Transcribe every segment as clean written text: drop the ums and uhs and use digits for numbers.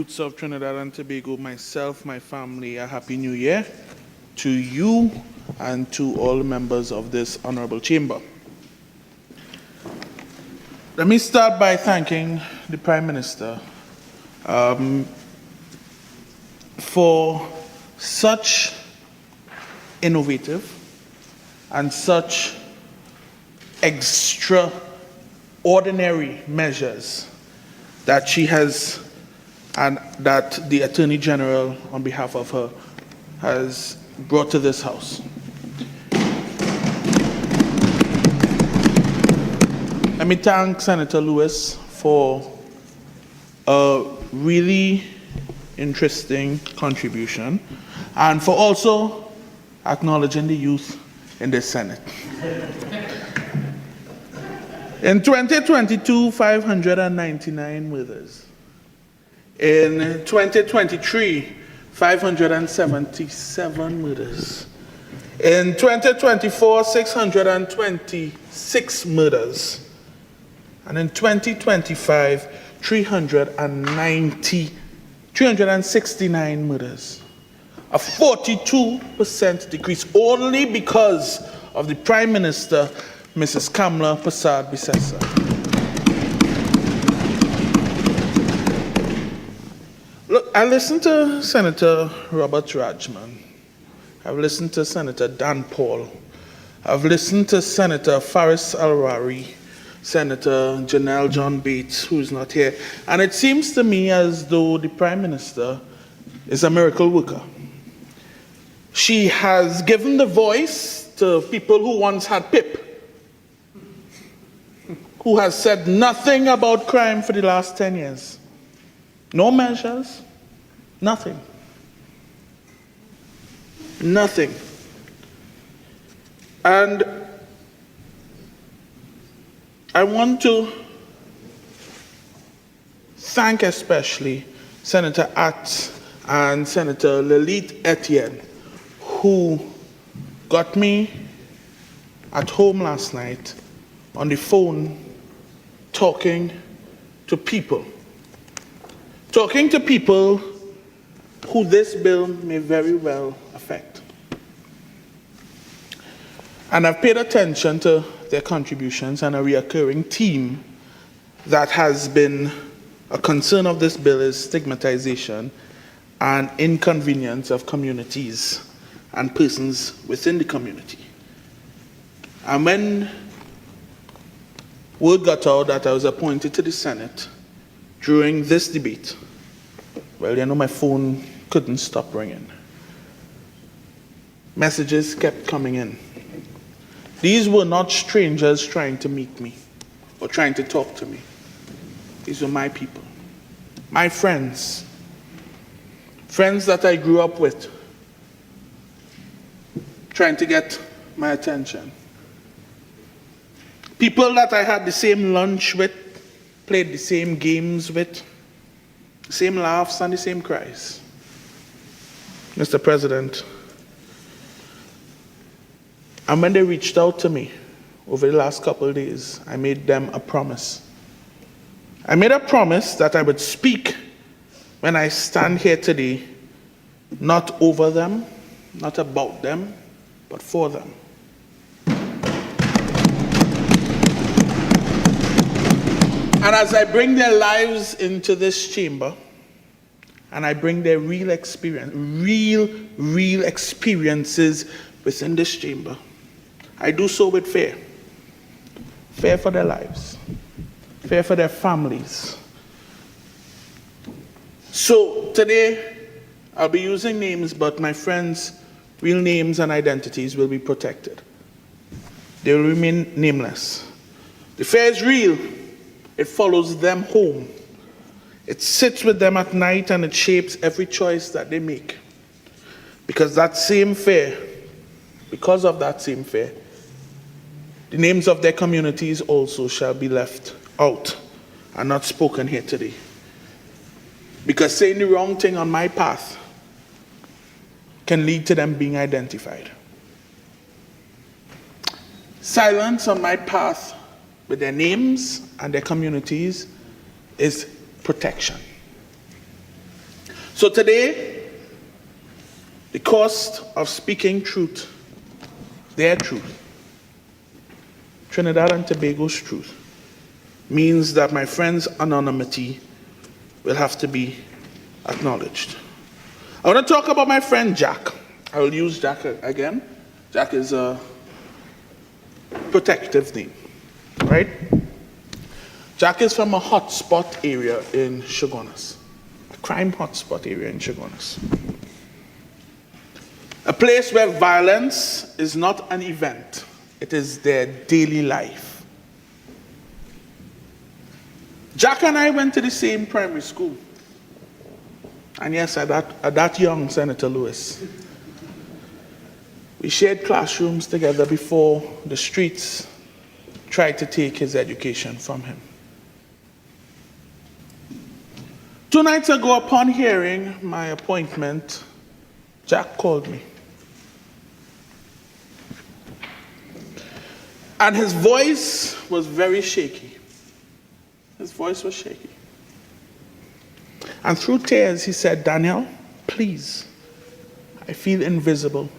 Of Trinidad and Tobago, myself, my family, a Happy New Year to you and to all members of this honorable chamber. Let me start by thanking the Prime Minister for such innovative and such extraordinary measures that she has and that the Attorney General, on behalf of her, has brought to this House. Let me thank Senator Lewis for a really interesting contribution and for also acknowledging the youth in the Senate. In 2022, 599 murders. In 2023, 577 murders. In 2024, 626 murders. And in 2025, 369 murders. A 42% decrease only because of the Prime Minister, Mrs. Kamla Persad-Bissessar. Look, I listened to Senator Robert Rajman. I've listened to Senator Dan Paul. I've listened to Senator Faris Alwari, Senator Janelle John Bates, who's not here. And it seems to me as though the Prime Minister is a miracle worker. She has given the voice to people who once had PIP, who has said nothing about crime for the last 10 years. No measures, nothing. Nothing. And I want to thank especially Senator Atz and Senator Lilith Etienne, who got me at home last night on the phone talking to people who this bill may very well affect. And I've paid attention to their contributions, and a recurring theme that has been a concern of this bill is stigmatization and inconvenience of communities and persons within the community. And when word got out that I was appointed to the Senate during this debate, well, you know, my phone couldn't stop ringing. Messages kept coming in. These were not strangers trying to meet me or trying to talk to me. These were my people, my friends, friends that I grew up with, trying to get my attention. People that I had the same lunch with, played the same games with, the same laughs and the same cries. Mr. President, and when they reached out to me over the last couple of days, I made them a promise. I made a promise that I would speak when I stand here today, not over them, not about them, but for them. And as I bring their lives into this chamber, and I bring their real experience, real experiences within this chamber, I do so with fear. Fear for their lives, fear for their families. So today, I'll be using names, but my friends' real names and identities will be protected. They will remain nameless. The fear is real. It follows them home. It sits with them at night and it shapes every choice that they make. Because of that same fear, the names of their communities also shall be left out and not spoken here today. Because saying the wrong thing on my path can lead to them being identified. Silence on my path with their names and their communities is protection. So today, the cost of speaking truth, their truth, Trinidad and Tobago's truth, means that my friend's anonymity will have to be acknowledged. I want to talk about my friend Jack. I will use Jack again. Jack is a protective name, right? Jack is from a hotspot area in Chaguanas, a crime hotspot area in Chaguanas. A place where violence is not an event, it is their daily life. Jack and I went to the same primary school. And yes, at that young Senator Lewis. We shared classrooms together before the streets tried to take his education from him. 2 nights ago, upon hearing my appointment, Jack called me. And his voice was very shaky. His voice was shaky. And through tears, he said, "Daniel, please, I feel invisible.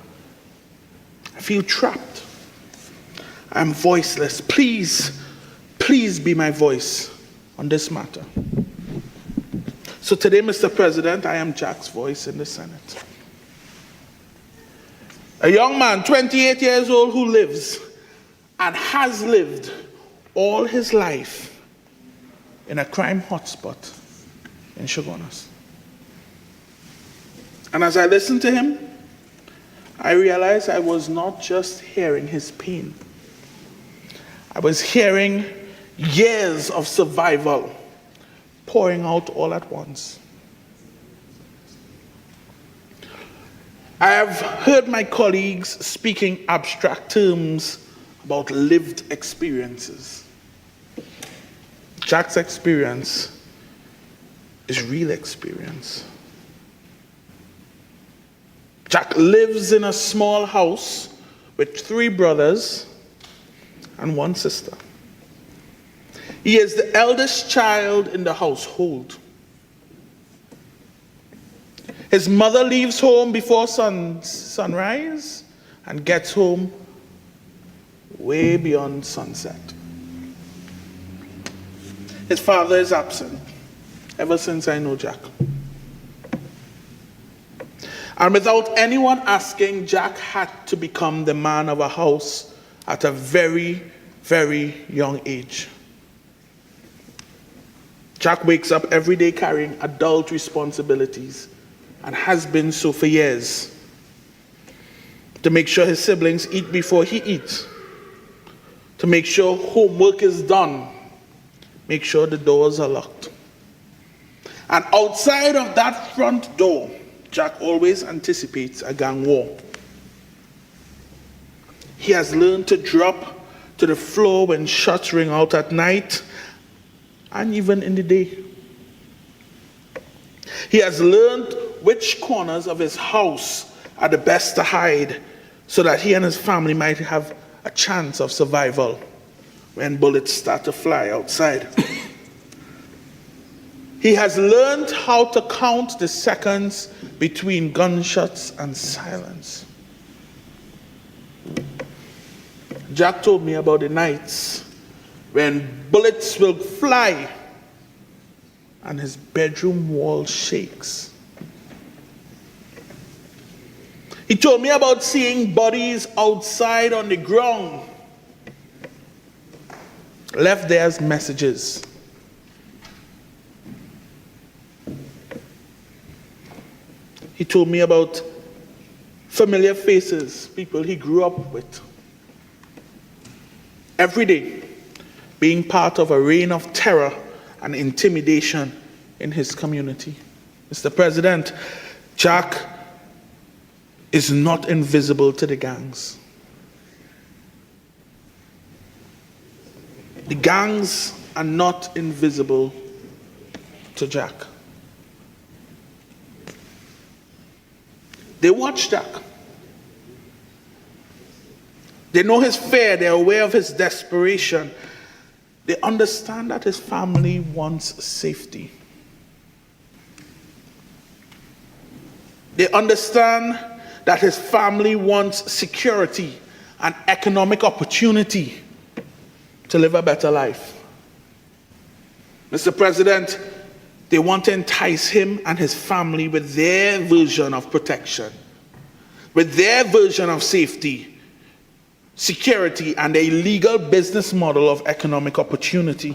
I feel trapped. I'm voiceless. Please, please be my voice on this matter." So today, Mr. President, I am Jack's voice in the Senate. A young man, 28 years old, who lives and has lived all his life in a crime hotspot in Chaguanas. And as I listened to him, I realized I was not just hearing his pain. I was hearing years of survival pouring out all at once. I have heard my colleagues speaking abstract terms about lived experiences. Jack's experience is real experience. Jack lives in a small house with 3 brothers and 1 sister. He is the eldest child in the household. His mother leaves home before sunrise and gets home way beyond sunset. His father is absent ever since I know Jack. And without anyone asking, Jack had to become the man of a house at a very, very young age. Jack wakes up every day carrying adult responsibilities and has been so for years. To make sure his siblings eat before he eats. To make sure homework is done. Make sure the doors are locked. And outside of that front door, Jack always anticipates a gang war. He has learned to drop to the floor when shots ring out at night and even in the day. He has learned which corners of his house are the best to hide so that he and his family might have a chance of survival when bullets start to fly outside. He has learned how to count the seconds between gunshots and silence. Jack told me about the nights when bullets will fly and his bedroom wall shakes. He told me about seeing bodies outside on the ground, left there as messages. He told me about familiar faces, people he grew up with. Every day, being part of a reign of terror and intimidation in his community. Mr. President, Jack is not invisible to the gangs. The gangs are not invisible to Jack. They watch Jack. They know his fear. They're aware of his desperation. They understand that his family wants safety. They understand that his family wants security and economic opportunity to live a better life. Mr. President, they want to entice him and his family with their version of protection, with their version of safety, security, and a legal business model of economic opportunity.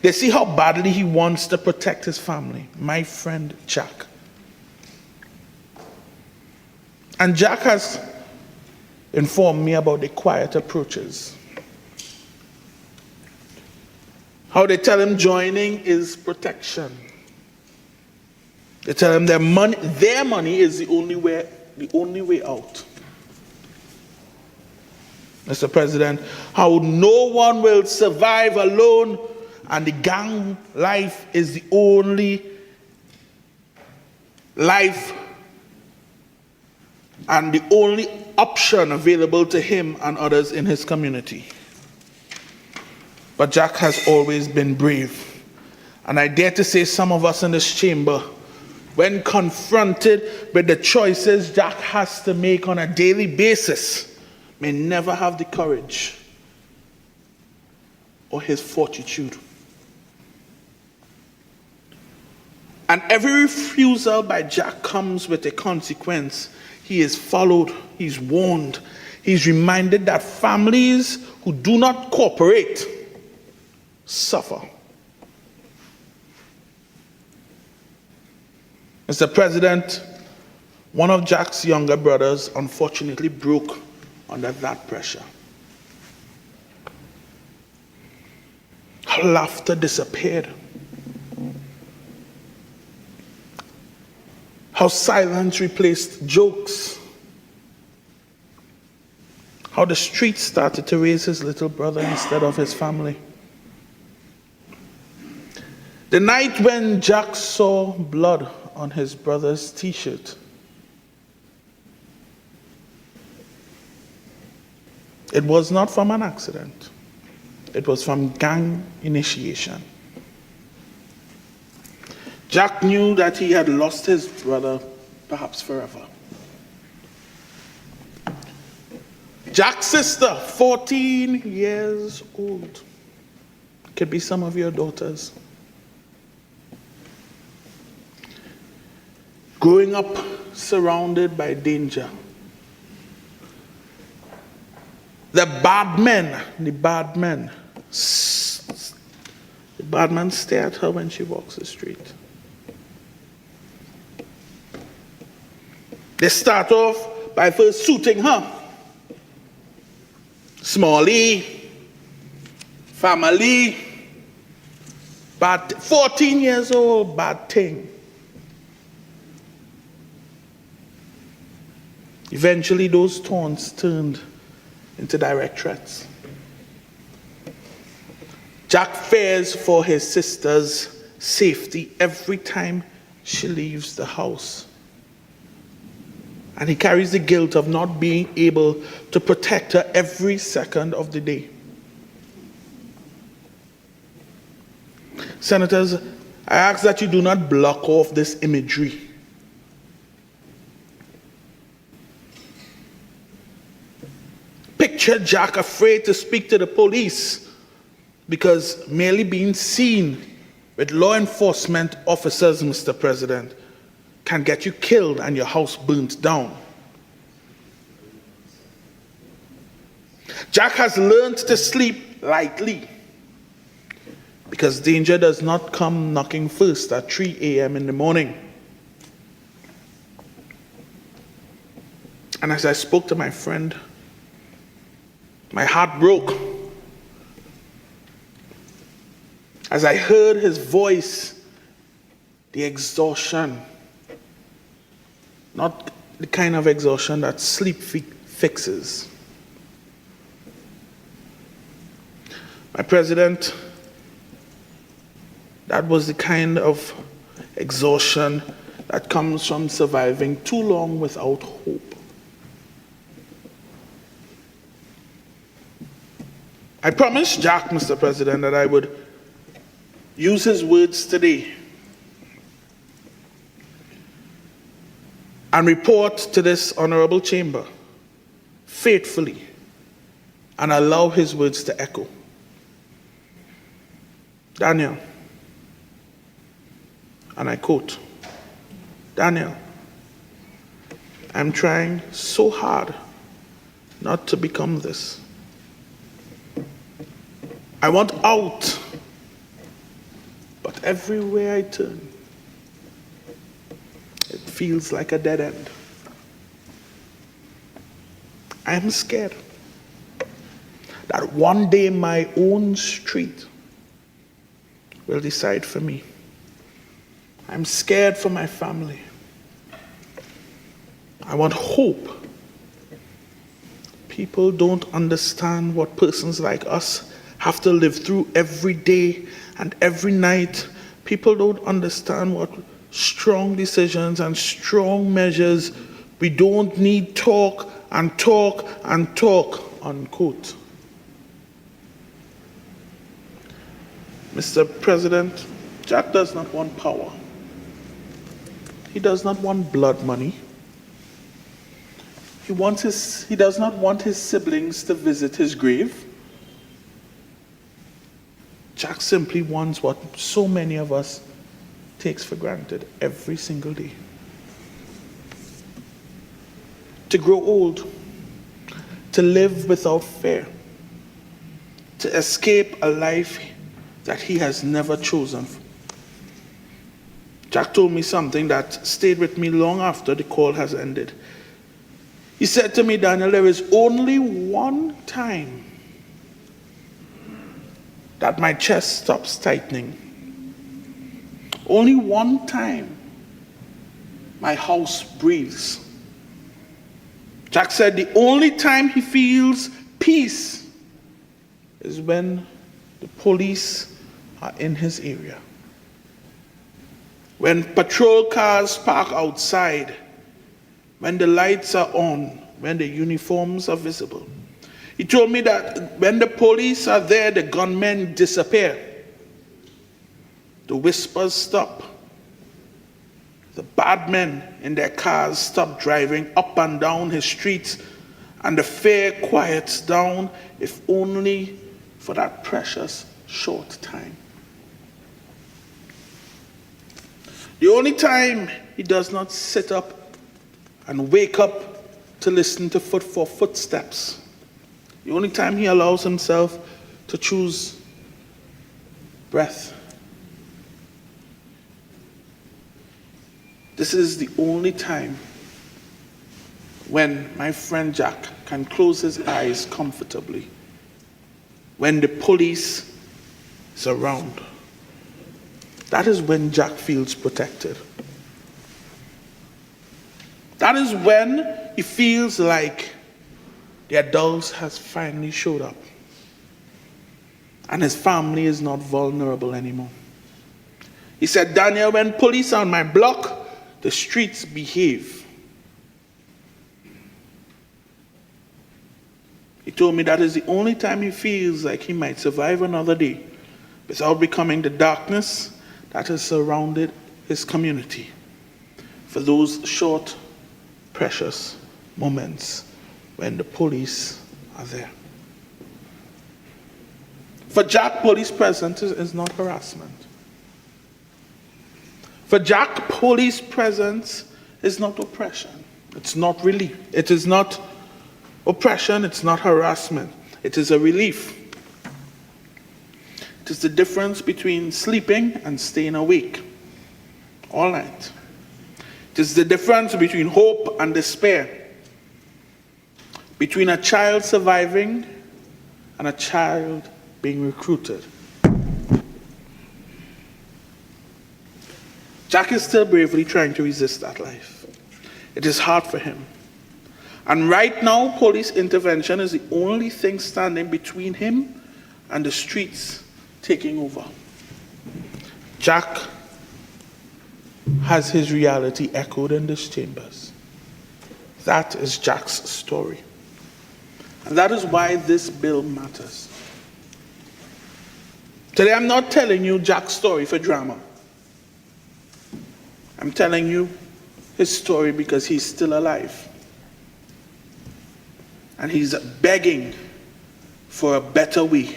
They see how badly he wants to protect his family, my friend Jack. And Jack has informed me about the quiet approaches. How they tell him joining is protection. They tell him their money is the only way out. Mr. President, how no one will survive alone and the gang life is the only life and the only option available to him and others in his community. But Jack has always been brave. And I dare to say some of us in this chamber, when confronted with the choices Jack has to make on a daily basis, may never have the courage or his fortitude. And every refusal by Jack comes with a consequence. He is followed, he's warned, he's reminded that families who do not cooperate suffer. Mr. President, one of Jack's younger brothers unfortunately broke under that pressure. Her laughter disappeared. How silence replaced jokes. How the street started to raise his little brother instead of his family. The night when Jack saw blood on his brother's t-shirt, it was not from an accident. It was from gang initiation. Jack knew that he had lost his brother, perhaps forever. Jack's sister, 14 years old, could be some of your daughters. Growing up surrounded by danger. The bad men stare at her when she walks the street. They start off by first shooting her. Smalley, family, bad, 14 years old, bad thing. Eventually those taunts turned into direct threats. Jack fears for his sister's safety every time she leaves the house. And he carries the guilt of not being able to protect her every second of the day. Senators, I ask that you do not block off this imagery. Picture Jack afraid to speak to the police because merely being seen with law enforcement officers, Mr. President, can get you killed and your house burnt down. Jack has learned to sleep lightly because danger does not come knocking first at 3 a.m. in the morning. And as I spoke to my friend, my heart broke. As I heard his voice, the exhaustion, not the kind of exhaustion that sleep fixes. My President, that was the kind of exhaustion that comes from surviving too long without hope. I promised Jack, Mr. President, that I would use his words today and report to this honorable chamber faithfully and allow his words to echo. Daniel, and I quote, Daniel, I'm trying so hard not to become this. I want out, but everywhere I turn, it feels like a dead end. I am scared that one day my own street will decide for me. I'm scared for my family. I want hope. People don't understand what persons like us have to live through every day and every night. People don't understand what strong decisions and strong measures. We don't need talk and talk and talk, unquote. Mr. President, Jack does not want power. He does not want blood money. He does not want his siblings to visit his grave. Jack simply wants what so many of us takes for granted every single day. To grow old, to live without fear, to escape a life that he has never chosen. Jack told me something that stayed with me long after the call has ended. He said to me, Daniel, there is only one time that my chest stops tightening. Only one time my house breathes. Jack said the only time he feels peace is when the police are in his area. When patrol cars park outside, when the lights are on, when the uniforms are visible. He told me that when the police are there, the gunmen disappear. The whispers stop. The bad men in their cars stop driving up and down his streets, and the fear quiets down, if only for that precious short time. The only time he does not sit up and wake up to listen to footsteps. The only time he allows himself to choose breath. This is the only time when my friend Jack can close his eyes comfortably, when the police is around. That is when Jack feels protected. That is when he feels like the adults has finally showed up and his family is not vulnerable anymore. He said, Daniel, when police are on my block, the streets behave. He told me that is the only time he feels like he might survive another day without becoming the darkness that has surrounded his community for those short, precious moments when the police are there. For Jack, police presence is not harassment. For Jack, police presence is not oppression. It's not relief. It is not oppression. It's not harassment. It is a relief. It is the difference between sleeping and staying awake all night. It is the difference between hope and despair, between a child surviving and a child being recruited. Jack is still bravely trying to resist that life. It is hard for him. And right now, police intervention is the only thing standing between him and the streets taking over. Jack has his reality echoed in these chambers. That is Jack's story. And that is why this bill matters. Today I'm not telling you Jack's story for drama. I'm telling you his story because he's still alive. And he's begging for a better way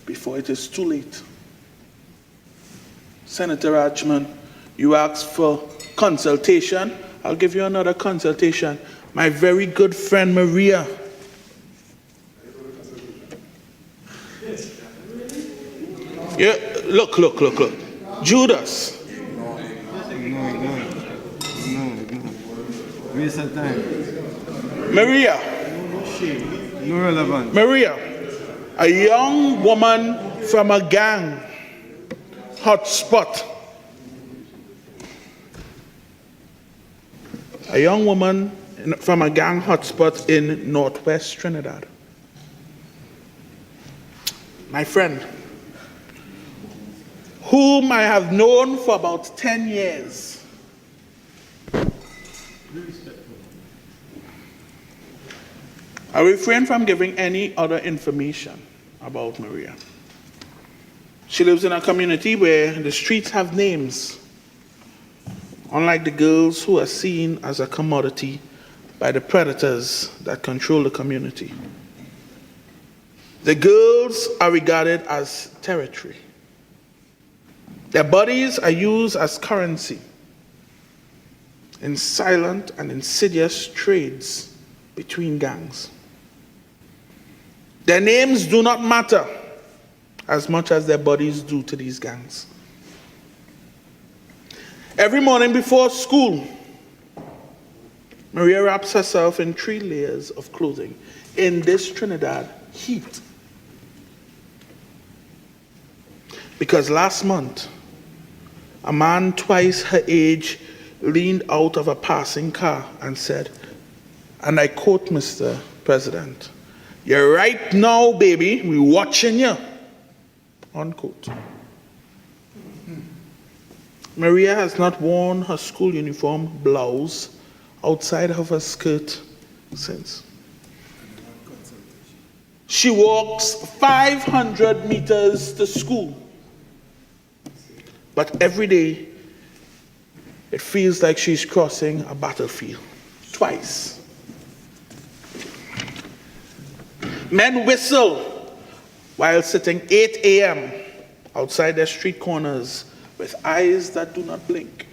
before it is too late. Senator Rajman, you asked for consultation. I'll give you another consultation. My very good friend Maria. Yeah, look. Judas. No. Waste of time. Maria. No relevant. Maria, a young woman from a gang hotspot. A young woman from a gang hotspot in northwest Trinidad. My friend, whom I have known for about 10 years. I refrain from giving any other information about Maria. She lives in a community where the streets have names, unlike the girls who are seen as a commodity by the predators that control the community. The girls are regarded as territory. Their bodies are used as currency in silent and insidious trades between gangs. Their names do not matter as much as their bodies do to these gangs. Every morning before school, Maria wraps herself in 3 layers of clothing in this Trinidad heat. Because last month, a man twice her age leaned out of a passing car and said, and I quote, Mr. President, "You're right now, baby, we're watching you," unquote. Maria has not worn her school uniform blouse outside of her skirt since. She walks 500 meters to school. But every day, it feels like she's crossing a battlefield. Twice. Men whistle while sitting 8 a.m. outside their street corners with eyes that do not blink.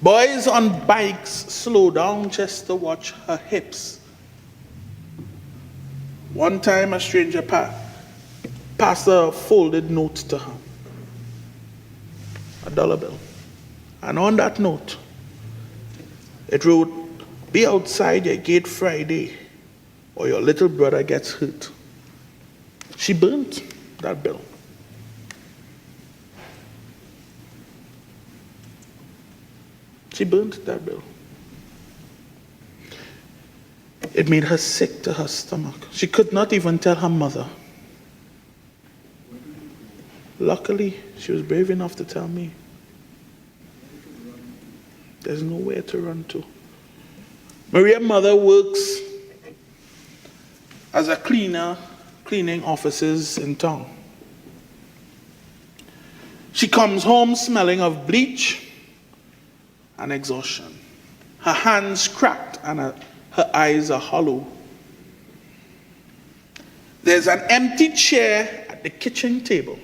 Boys on bikes slow down just to watch her hips. One time, a stranger passed a folded note to her. $1 bill. And on that note, it wrote, "Be outside your gate Friday or your little brother gets hurt." She burnt that bill. She burnt that bill. It made her sick to her stomach. She could not even tell her mother. Luckily, she was brave enough to tell me. There's nowhere to run to. Maria's mother works as a cleaner, cleaning offices in town. She comes home smelling of bleach and exhaustion. Her hands cracked and her eyes are hollow. There's an empty chair at the kitchen table.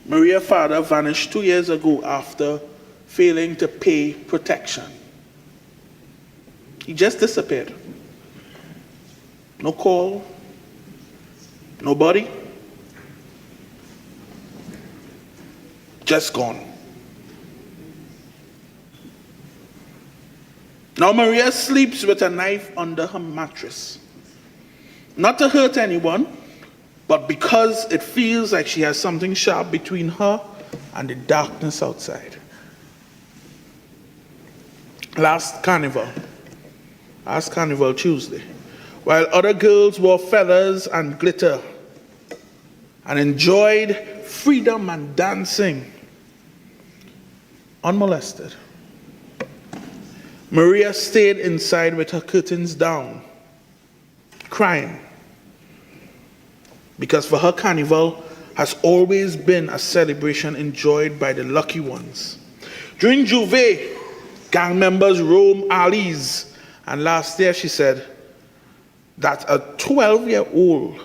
Maria's father vanished 2 years ago after failing to pay protection. He just disappeared. No call, nobody, just gone. Now Maria sleeps with a knife under her mattress. Not to hurt anyone, but because it feels like she has something sharp between her and the darkness outside. Last Carnival Tuesday, while other girls wore feathers and glitter and enjoyed freedom and dancing unmolested, Maria stayed inside with her curtains down, crying, because for her carnival has always been a celebration enjoyed by the lucky ones. During Juve, Gang members roam alleys. And last year she said that a 12-year-old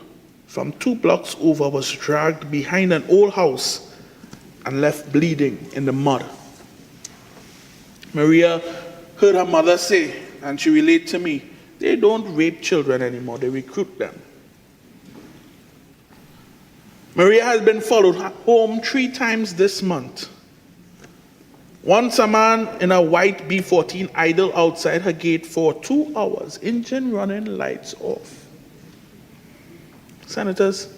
from 2 blocks over was dragged behind an old house and left bleeding in the mud. Maria heard her mother say, and she relayed to me, they don't rape children anymore, they recruit them. Maria has been followed home 3 times this month. Once a man in a white B14 idled outside her gate for 2 hours, engine running, lights off. Senators,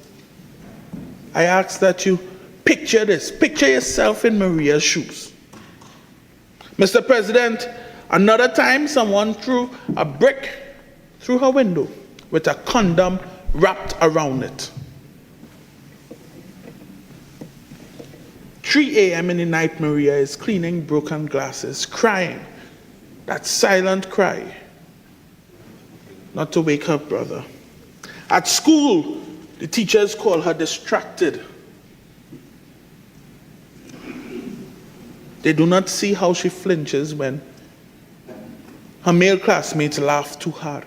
I ask that you picture this. Picture yourself in Maria's shoes. Mr. President, another time someone threw a brick through her window with a condom wrapped around it. 3 a.m. in the night, Maria is cleaning broken glasses, crying. That silent cry, not to wake her brother. At school, the teachers call her distracted. They do not see how she flinches when her male classmates laugh too hard.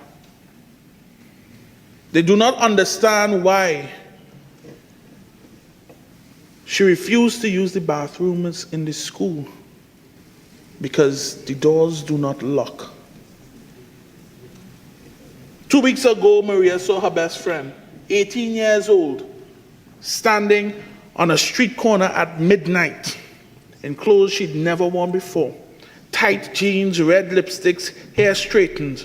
They do not understand why she refused to use the bathrooms in the school because the doors do not lock. 2 weeks ago, Maria saw her best friend, 18 years old, standing on a street corner at midnight in clothes she'd never worn before. Tight jeans, red lipsticks, hair straightened.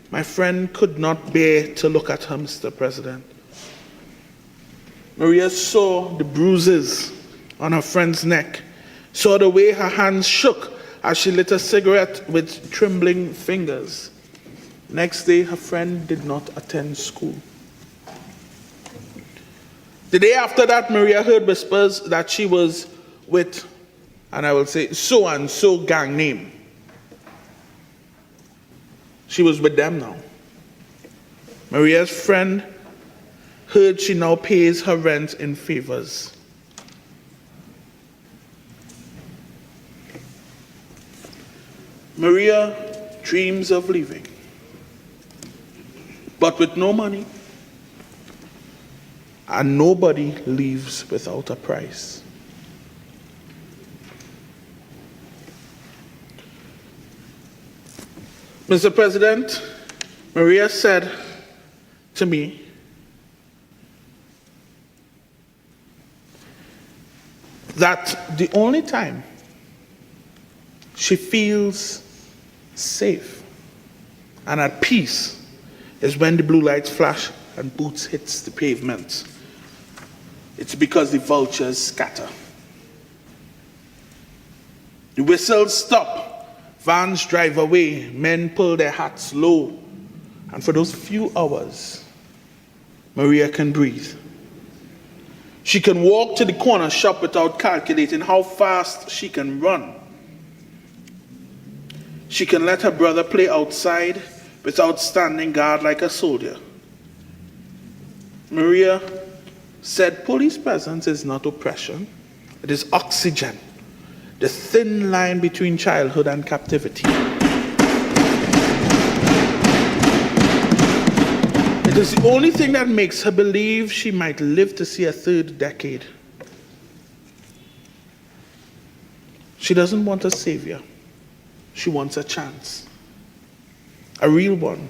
My friend could not bear to look at her, Mr. President. Maria saw the bruises on her friend's neck, saw the way her hands shook as she lit a cigarette with trembling fingers. Next day, her friend did not attend school. The day after that, Maria heard whispers that she was with, and I will say, so-and-so gang name. She was with them now. Maria's friend heard she now pays her rent in favors. Maria dreams of leaving, but with no money, and nobody leaves without a price. Mr. President, Maria said to me, that the only time she feels safe and at peace is when the blue lights flash and boots hits the pavement. It's because the vultures scatter. The whistles stop, vans drive away, men pull their hats low, and for those few hours, Maria can breathe. She can walk to the corner shop without calculating how fast she can run. She can let her brother play outside without standing guard like a soldier. Maria said police presence is not oppression, it is oxygen, the thin line between childhood and captivity. It is the only thing that makes her believe she might live to see a 3rd decade. She doesn't want a savior. She wants a chance. A real one.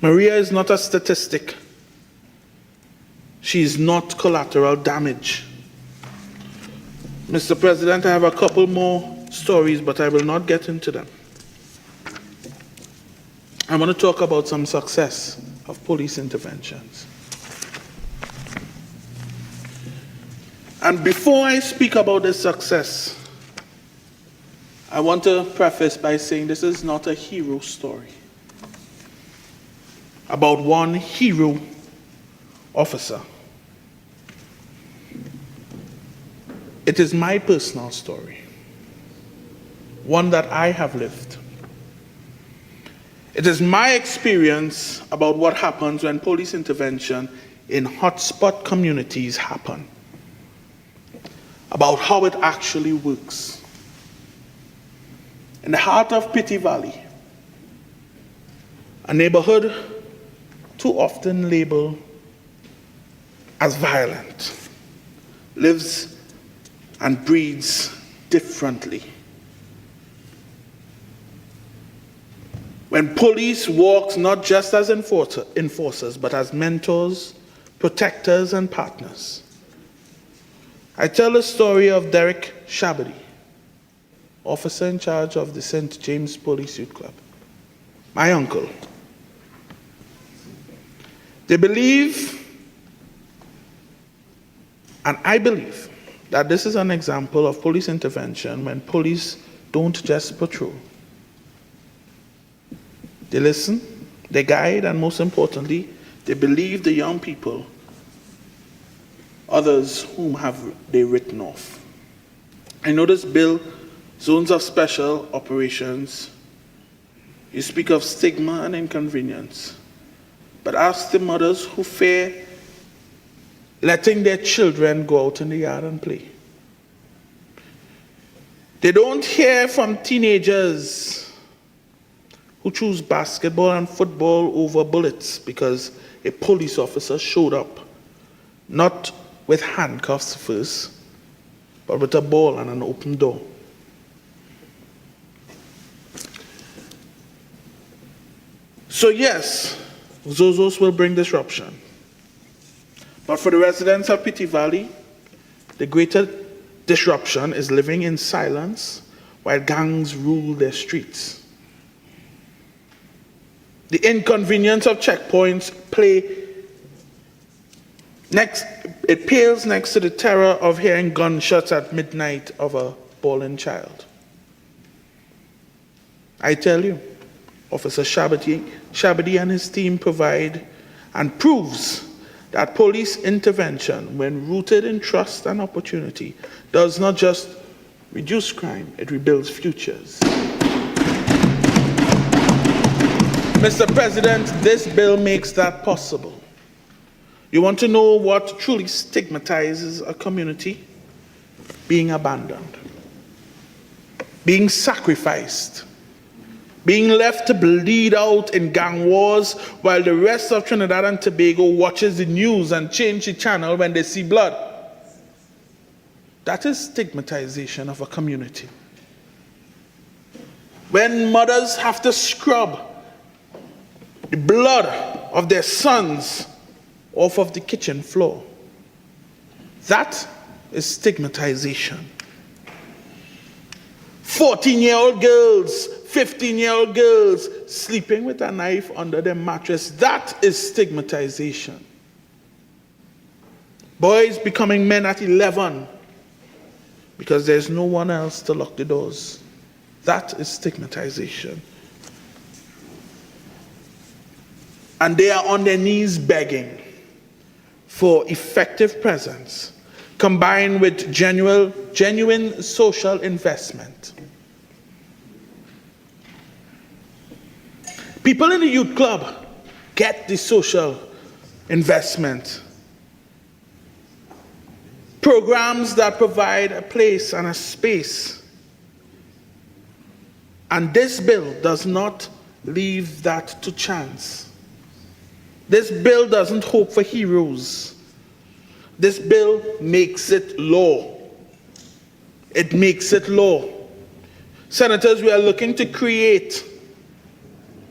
Maria is not a statistic. She is not collateral damage. Mr. President, I have a couple more stories, but I will not get into them. I want to talk about some success of police interventions. And before I speak about this success, I want to preface by saying this is not a hero story about one hero officer. It is my personal story, one that I have lived. It is my experience about what happens when police intervention in hotspot communities happen, about how it actually works. in the heart of Pity Valley, a neighborhood too often labeled as violent, lives and breathes differently. When police walk not just as enforcers, but as mentors, protectors, and partners. I tell the story of Derek Shabady, officer in charge of the St. James Police Youth Club, my uncle. They believe, and I believe, that this is an example of police intervention when police don't just patrol. They listen, they guide, and most importantly, they believe the young people, others whom have they written off. I know this bill, zones of special operations, you speak of stigma and inconvenience, but ask the mothers who fear letting their children go out in the yard and play. They don't hear from teenagers who choose basketball and football over bullets because a police officer showed up, not with handcuffs first, but with a ball and an open door. So yes, Zozos will bring disruption. But for the residents of Pity Valley, the greater disruption is living in silence while gangs rule their streets. The inconvenience of checkpoints pales next to the terror of hearing gunshots at midnight of a bawling child. I tell you, Officer Shabady and his team provide and proves that police intervention, when rooted in trust and opportunity, does not just reduce crime, it rebuilds futures. Mr. President, this bill makes that possible. You want to know what truly stigmatizes a community? Being abandoned, being sacrificed, being left to bleed out in gang wars while the rest of Trinidad and Tobago watches the news and change the channel when they see blood. That is stigmatization of a community. When mothers have to scrub the blood of their sons off of the kitchen floor, that is stigmatization. 14-year-old girls, 15-year-old girls sleeping with a knife under their mattress, that is stigmatization. Boys becoming men at 11 because there's no one else to lock the doors, that is stigmatization. And they are on their knees begging for effective presence combined with genuine social investment. People in the youth club get the social investment. Programs that provide a place and a space. And this bill does not leave that to chance. This bill doesn't hope for heroes. This bill makes it law. It makes it law. Senators, we are looking to create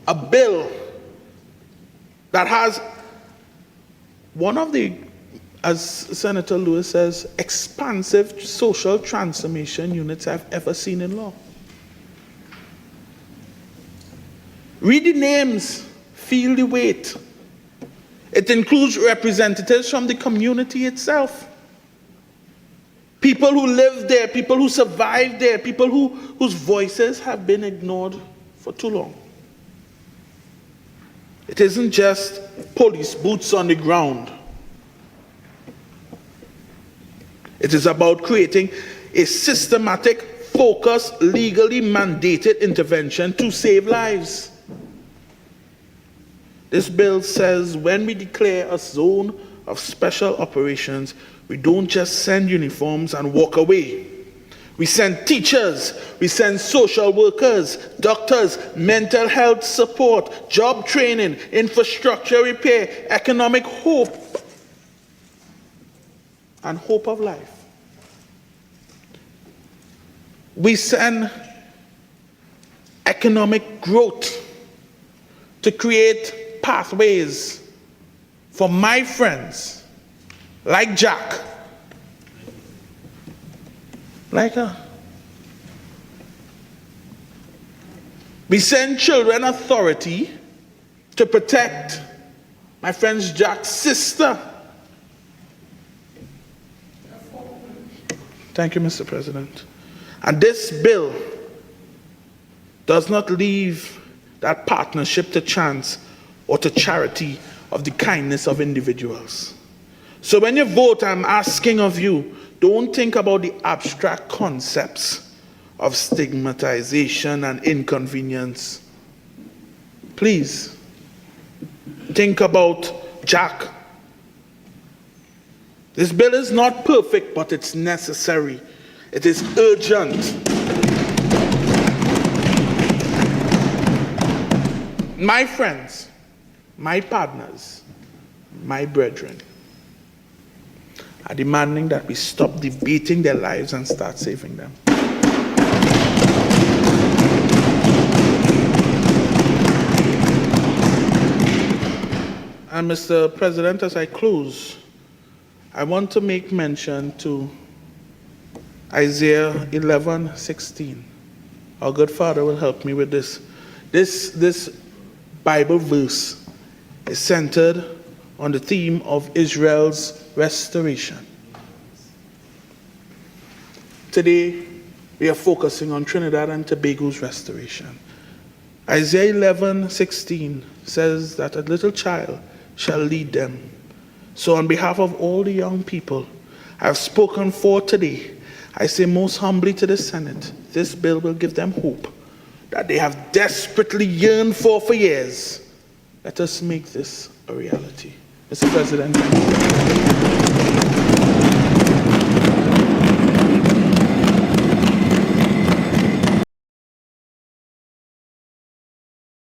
a bill that has one of the, as Senator Lewis says, expansive social transformation units I've ever seen in law. Read the names, feel the weight. It includes representatives from the community itself. People who live there, people who survive there, people whose voices have been ignored for too long. It isn't just police boots on the ground. It is about creating a systematic, focused, legally mandated intervention to save lives. This bill says when we declare a zone of special operations, we don't just send uniforms and walk away. We send teachers, we send social workers, doctors, mental health support, job training, infrastructure repair, economic hope, and hope of life. We send economic growth to create pathways for my friends, like Jack, like her. We send children authority to protect my friend's Jack's sister. Thank you, Mr. President. And this bill does not leave that partnership to chance or to charity of the kindness of individuals. So when you vote, I'm asking of you, don't think about the abstract concepts of stigmatization and inconvenience. Please, think about Jack. This bill is not perfect, but it's necessary. It is urgent. My friends, my partners, my brethren are demanding that we stop debating their lives and start saving them. And Mr. President, as I close, I want to make mention to Isaiah 11:16. Our good Father will help me with this. This Bible verse is centered on the theme of Israel's restoration. Today, we are focusing on Trinidad and Tobago's restoration. Isaiah 11:16 says that a little child shall lead them. So on behalf of all the young people I've spoken for today, I say most humbly to the Senate, this bill will give them hope that they have desperately yearned for years. Let us make this a reality. Mr. President, thank you.